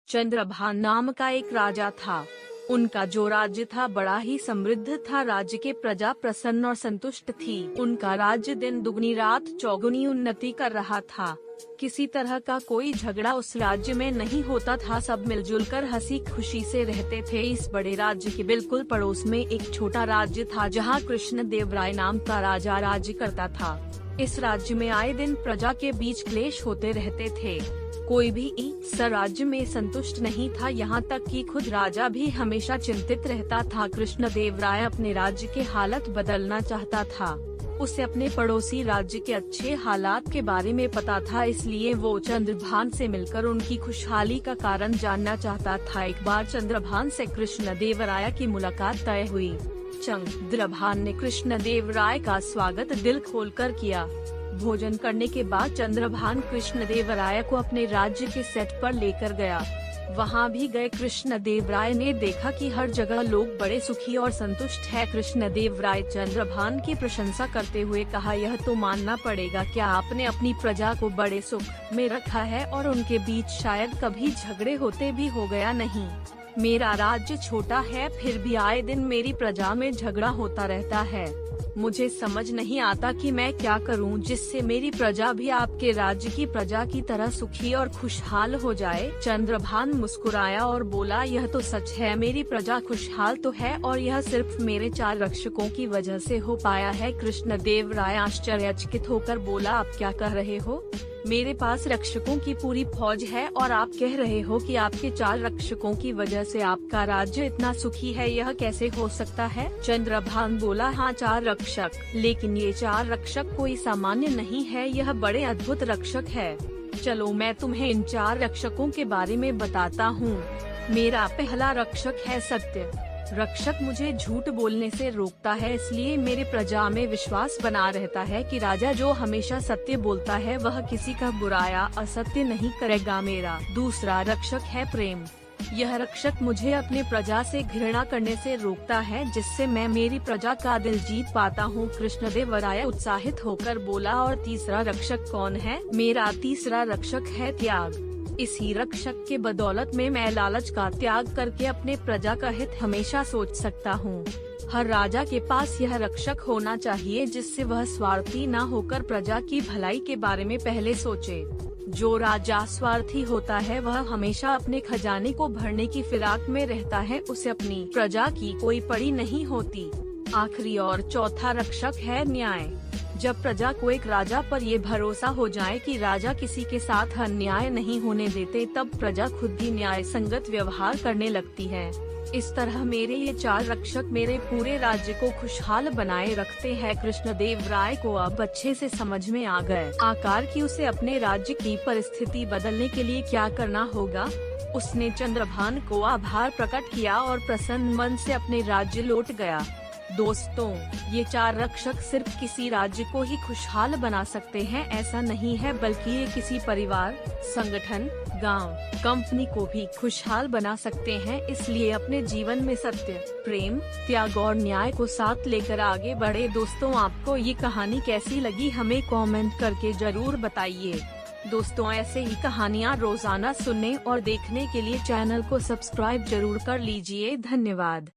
चंद्रभान नाम का एक राजा था। उनका जो राज्य था बड़ा ही समृद्ध था। राज्य के प्रजा प्रसन्न और संतुष्ट थी। उनका राज्य दिन दुगनी रात चौगुनी उन्नति कर रहा था। किसी तरह का कोई झगड़ा उस राज्य में नहीं होता था। सब मिलजुल कर हंसी खुशी से रहते थे। इस बड़े राज्य के बिल्कुल पड़ोस में एक छोटा राज्य था, जहाँ कृष्ण देव राय नाम का राजा राज्य करता था। इस राज्य में आए दिन प्रजा के बीच क्लेश होते रहते थे। कोई भी इस राज्य में संतुष्ट नहीं था, यहाँ तक कि खुद राजा भी हमेशा चिंतित रहता था। कृष्ण देव राय अपने राज्य के हालत बदलना चाहता था। उसे अपने पड़ोसी राज्य के अच्छे हालात के बारे में पता था, इसलिए वो चंद्रभान से मिलकर उनकी खुशहाली का कारण जानना चाहता था। एक बार चंद्रभान से कृष्ण देव राय की मुलाकात तय हुई। चंद्रभान ने कृष्ण देव राय का स्वागत दिल खोलकर किया। भोजन करने के बाद चंद्रभान कृष्ण देव राय को अपने राज्य के सेट पर लेकर गया। वहां भी गए कृष्ण देव राय ने देखा कि हर जगह लोग बड़े सुखी और संतुष्ट हैं। कृष्ण देव राय चंद्रभान की प्रशंसा करते हुए कहा, यह तो मानना पड़ेगा कि आपने अपनी प्रजा को बड़े सुख में रखा है और उनके बीच शायद कभी झगड़े होते भी हो गया नहीं। मेरा राज्य छोटा है, फिर भी आए दिन मेरी प्रजा में झगड़ा होता रहता है। मुझे समझ नहीं आता कि मैं क्या करूं जिससे मेरी प्रजा भी आपके राज्य की प्रजा की तरह सुखी और खुशहाल हो जाए। चंद्रभान मुस्कुराया और बोला, यह तो सच है, मेरी प्रजा खुशहाल तो है और यह सिर्फ मेरे 4 रक्षकों की वजह से हो पाया है। कृष्ण देव राय आश्चर्यचकित होकर बोला, आप क्या कह रहे हो? मेरे पास रक्षकों की पूरी फौज है और आप कह रहे हो कि आपके 4 रक्षकों की वजह से आपका राज्य इतना सुखी है, यह कैसे हो सकता है? चंद्रभान बोला, हाँ 4 रक्षक, लेकिन ये 4 रक्षक कोई सामान्य नहीं है, यह बड़े अद्भुत रक्षक है। चलो मैं तुम्हें इन 4 रक्षकों के बारे में बताता हूँ। मेरा पहला रक्षक है सत्य। रक्षक मुझे झूठ बोलने से रोकता है, इसलिए मेरे प्रजा में विश्वास बना रहता है कि राजा जो हमेशा सत्य बोलता है वह किसी का बुरा या असत्य नहीं करेगा। मेरा दूसरा रक्षक है प्रेम। यह रक्षक मुझे अपने प्रजा से घृणा करने से रोकता है, जिससे मैं मेरी प्रजा का दिल जीत पाता हूँ। कृष्णदेव राय उत्साहित होकर बोला, और तीसरा रक्षक कौन है? मेरा तीसरा रक्षक है त्याग। इसी रक्षक के बदौलत में मैं लालच का त्याग करके अपने प्रजा का हित हमेशा सोच सकता हूँ। हर राजा के पास यह रक्षक होना चाहिए, जिससे वह स्वार्थी न होकर प्रजा की भलाई के बारे में पहले सोचे। जो राजा स्वार्थी होता है वह हमेशा अपने खजाने को भरने की फिराक में रहता है, उसे अपनी प्रजा की कोई पड़ी नहीं होती। आखिरी और चौथा रक्षक है न्याय। जब प्रजा को एक राजा पर ये भरोसा हो जाए कि राजा किसी के साथ अन्याय नहीं होने देते, तब प्रजा खुद भी न्याय संगत व्यवहार करने लगती है। इस तरह मेरे ये 4 रक्षक मेरे पूरे राज्य को खुशहाल बनाए रखते हैं। कृष्णदेव राय को अब अच्छे से समझ में आ गए आकार कि उसे अपने राज्य की परिस्थिति बदलने के लिए क्या करना होगा। उसने चंद्रभान को आभार प्रकट किया और प्रसन्न मन से अपने राज्य लौट गया। दोस्तों, ये 4 रक्षक सिर्फ किसी राज्य को ही खुशहाल बना सकते हैं ऐसा नहीं है, बल्कि ये किसी परिवार, संगठन, गांव, कंपनी को भी खुशहाल बना सकते हैं। इसलिए अपने जीवन में सत्य, प्रेम, त्याग और न्याय को साथ लेकर आगे बढ़े। दोस्तों, आपको ये कहानी कैसी लगी हमें कमेंट करके जरूर बताइए। दोस्तों, ऐसे ही कहानियाँ रोजाना सुनने और देखने के लिए चैनल को सब्सक्राइब जरूर कर लीजिए। धन्यवाद।